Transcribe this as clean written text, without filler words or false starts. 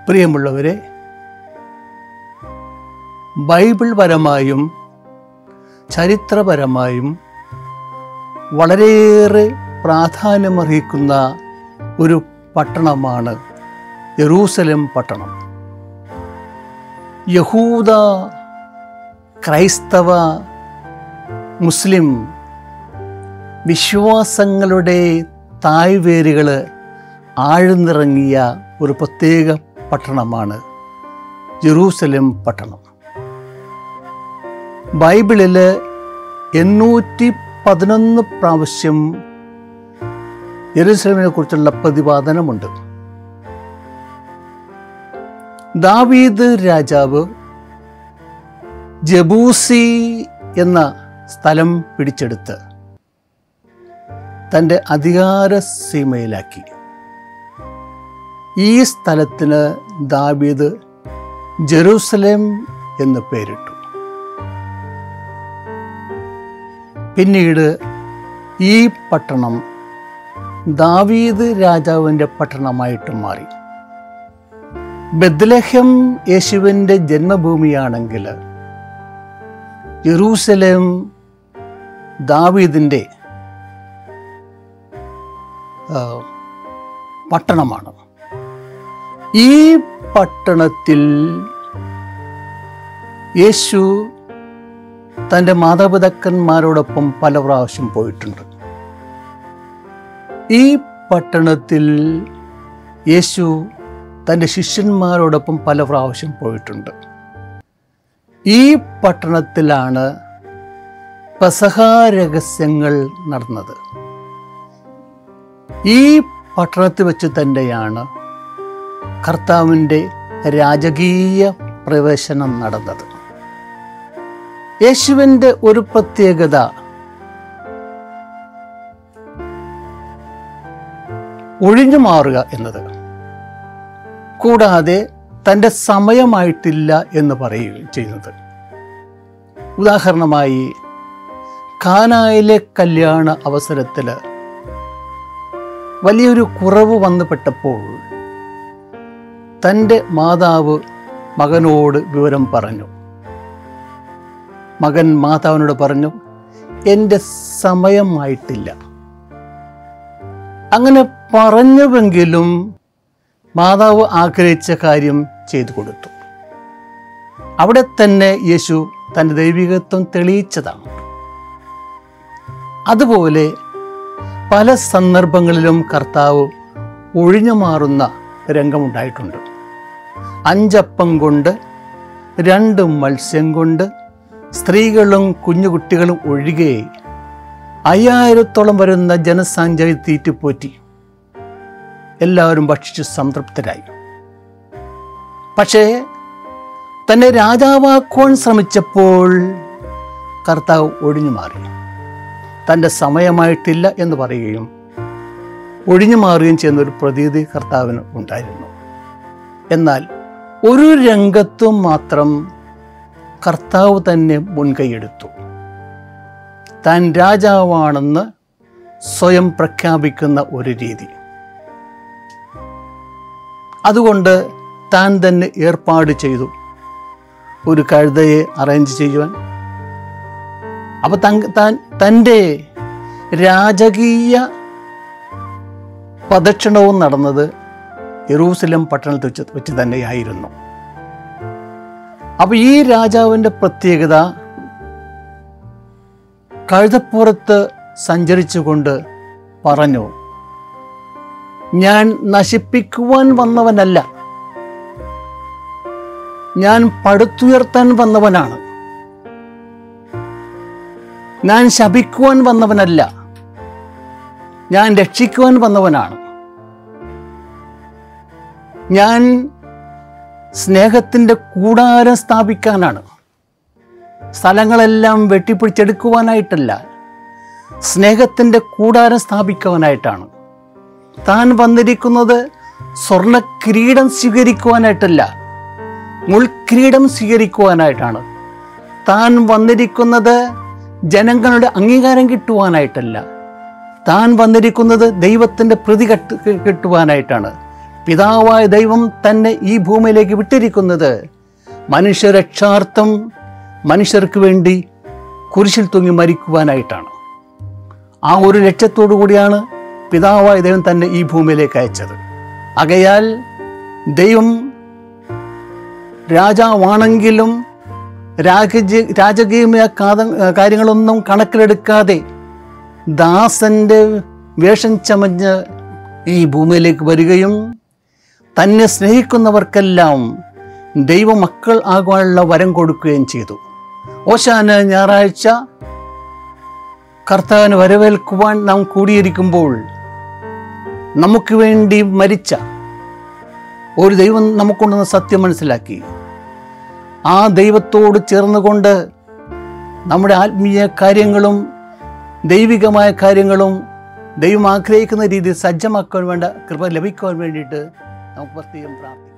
പ്രിയമുള്ളവരെ, ബൈബിൾ പരമായും ചരിത്രപരമായും വളരെയേറെ പ്രാധാന്യമർഹിക്കുന്ന ഒരു പട്ടണമാണ് യെരൂശലേം പട്ടണം. യഹൂദ, ക്രൈസ്തവ, മുസ്ലിം വിശ്വാസങ്ങളുടെ തായ്വേരുകൾ ആഴ്ന്നിറങ്ങിയ ഒരു പ്രത്യേക പട്ടണമാണ് യെരൂശലേം പട്ടണം. ബൈബിളിൽ 811 പ്രാവശ്യം യെരൂശലേമിനെ കുറിച്ചുള്ള പ്രതിപാദനമുണ്ട്. ദാവീദ് രാജാവ് ജബൂസി എന്ന സ്ഥലം പിടിച്ചെടുത്ത് തൻ്റെ അധികാര സീമയിലാക്കി. ഈ സ്ഥലത്തിന് ദാവീദ് ജെറൂസലേം എന്ന് പേരിട്ടു. പിന്നീട് ഈ പട്ടണം ദാവീദ് രാജാവിൻ്റെ പട്ടണമായിട്ട് മാറി. ബെത്ലഹേം യേശുവിൻ്റെ ജന്മഭൂമിയാണെങ്കിൽ യെരൂശലേം ദാവീദിൻ്റെ പട്ടണമാണ്. ഈ പട്ടണത്തിൽ യേശു തൻ്റെ മാതാപിതാക്കന്മാരോടൊപ്പം പല പ്രാവശ്യം പോയിട്ടുണ്ട്. ഈ പട്ടണത്തിൽ യേശു തൻ്റെ ശിഷ്യന്മാരോടൊപ്പം പല പ്രാവശ്യം പോയിട്ടുണ്ട്. ഈ പട്ടണത്തിലാണ് പെസഹ രഹസ്യങ്ങൾ നടന്നത്. ഈ പട്ടണത്തിൽ വെച്ച് തന്നെയാണ് കർത്താവിൻ്റെ രാജകീയ പ്രവേശനം നടന്നത്. യേശുവിൻ്റെ ഒരു പ്രത്യേകത ഒഴിഞ്ഞു മാറുക എന്നത്, കൂടാതെ തൻ്റെ സമയമായിട്ടില്ല എന്ന് പറയുകയും ചെയ്യുന്നത്. ഉദാഹരണമായി കാനായിലെ കല്യാണ അവസരത്തിൽ വലിയൊരു കുറവ് വന്നുപെട്ടപ്പോൾ തൻ്റെ മാതാവ് മകനോട് വിവരം പറഞ്ഞു. മകൻ മാതാവിനോട് പറഞ്ഞു, എൻ്റെ സമയമായിട്ടില്ല. അങ്ങനെ പറഞ്ഞുവെങ്കിലും മാതാവ് ആഗ്രഹിച്ച കാര്യം ചെയ്തു കൊടുത്തു. അവിടെ തന്നെ യേശു തൻ്റെ ദൈവികത്വം തെളിയിച്ചതാണ്. അതുപോലെ പല സന്ദർഭങ്ങളിലും കർത്താവ് ഒഴിഞ്ഞു മാറുന്ന രംഗമുണ്ടായിട്ടുണ്ട്. 5 അപ്പം കൊണ്ട് 2 മത്സ്യം കൊണ്ട് സ്ത്രീകളും കുഞ്ഞുകുട്ടികളും ഒഴികെ 5000-ഓളം വരുന്ന ജനസംഖ്യയെ തീറ്റിപ്പോറ്റി. എല്ലാവരും ഭക്ഷിച്ച് സംതൃപ്തരായി. പക്ഷേ തന്നെ രാജാവാക്കുവാൻ ശ്രമിച്ചപ്പോൾ കർത്താവ് ഒഴിഞ്ഞു മാറി. തൻ്റെ സമയമായിട്ടില്ല എന്ന് പറയുകയും ഒഴിഞ്ഞു മാറുകയും ചെയ്യുന്ന ഒരു പ്രതീതി കർത്താവിന് ഉണ്ടായിരുന്നു. എന്നാൽ ഒരു രംഗത്തും മാത്രം കർത്താവ് തന്നെ മുൻകൈയെടുത്തു. താൻ രാജാവാണെന്ന് സ്വയം പ്രഖ്യാപിക്കുന്ന ഒരു രീതി. അതുകൊണ്ട് താൻ തന്നെ ഏർപ്പാട് ചെയ്തു ഒരു കഴുതയെ അറേഞ്ച് ചെയ്യുവാൻ. അപ്പോൾ തൻ്റെ രാജകീയ പ്രദക്ഷിണവും നടന്നത് യെരൂശലേം പട്ടണത്തിൽ വെച്ച് തന്നെയായിരുന്നു. അപ്പോൾ ഈ രാജാവിൻ്റെ പ്രത്യേകത കഴുതപ്പുറത്ത് സഞ്ചരിച്ചുകൊണ്ട് പറഞ്ഞു, ഞാൻ നശിപ്പിക്കുവാൻ വന്നവനല്ല, ഞാൻ പടുത്തുയർത്താൻ വന്നവനാണ്. ഞാൻ ശപിക്കുവാൻ വന്നവനല്ല, ഞാൻ രക്ഷിക്കുവാൻ വന്നവനാണ്. ഞാൻ സ്നേഹത്തിൻ്റെ കൂടാരം സ്ഥാപിക്കാനാണ്. സ്ഥലങ്ങളെല്ലാം വെട്ടിപ്പിടിച്ചെടുക്കുവാനായിട്ടല്ല, സ്നേഹത്തിൻ്റെ കൂടാരം സ്ഥാപിക്കുവാനായിട്ടാണ്. താൻ വന്നിരിക്കുന്നത് സ്വർണ്ണ കിരീടം സ്വീകരിക്കുവാനായിട്ടല്ല, മുൾക്കിരീടം സ്വീകരിക്കുവാനായിട്ടാണ്. താൻ വന്നിരിക്കുന്നത് ജനങ്ങളുടെ അംഗീകാരം കിട്ടുവാനായിട്ടല്ല, താൻ വന്നിരിക്കുന്നത് ദൈവത്തിൻ്റെ പ്രതി കിട്ടുവാനായിട്ടാണ്. പിതാവായ ദൈവം തന്നെ ഈ ഭൂമിയിലേക്ക് വിട്ടിരിക്കുന്നത് മനുഷ്യരക്ഷാർത്ഥം മനുഷ്യർക്ക് വേണ്ടി കുരിശിൽ തൂങ്ങി മരിക്കുവാനായിട്ടാണ്. ആ ഒരു ലക്ഷ്യത്തോടു കൂടിയാണ് പിതാവായ ദൈവം തന്നെ ഈ ഭൂമിയിലേക്ക് അയച്ചത്. ആകയാൽ ദൈവം രാജാവാണെങ്കിലും രാജകീയമായ കാര്യങ്ങളൊന്നും കണക്കിലെടുക്കാതെ ദാസന്റെ വേഷം ചമഞ്ഞ് ഈ ഭൂമിയിലേക്ക് വരികയും തന്നെ സ്നേഹിക്കുന്നവർക്കെല്ലാം ദൈവമക്കൾ ആകുവാനുള്ള വരം കൊടുക്കുകയും ചെയ്തു. ഓശാന ഞായറാഴ്ച കർത്താവിനെ വരവേൽക്കുവാൻ നാം കൂടിയിരിക്കുമ്പോൾ നമുക്ക് വേണ്ടി മരിച്ച ഒരു ദൈവം നമുക്കുണ്ടെന്ന് സത്യം മനസ്സിലാക്കി ആ ദൈവത്തോട് ചേർന്നുകൊണ്ട് നമ്മുടെ ആത്മീയ കാര്യങ്ങളും ദൈവികമായ കാര്യങ്ങളും ദൈവം ആഗ്രഹിക്കുന്ന രീതിയിൽ സജ്ജമാക്കുവാൻ വേണ്ട കൃപ ലഭിക്കുവാൻ വേണ്ടിയിട്ട് നമുക്ക് പ്രത്യേകം പ്രാർത്ഥിക്കാം.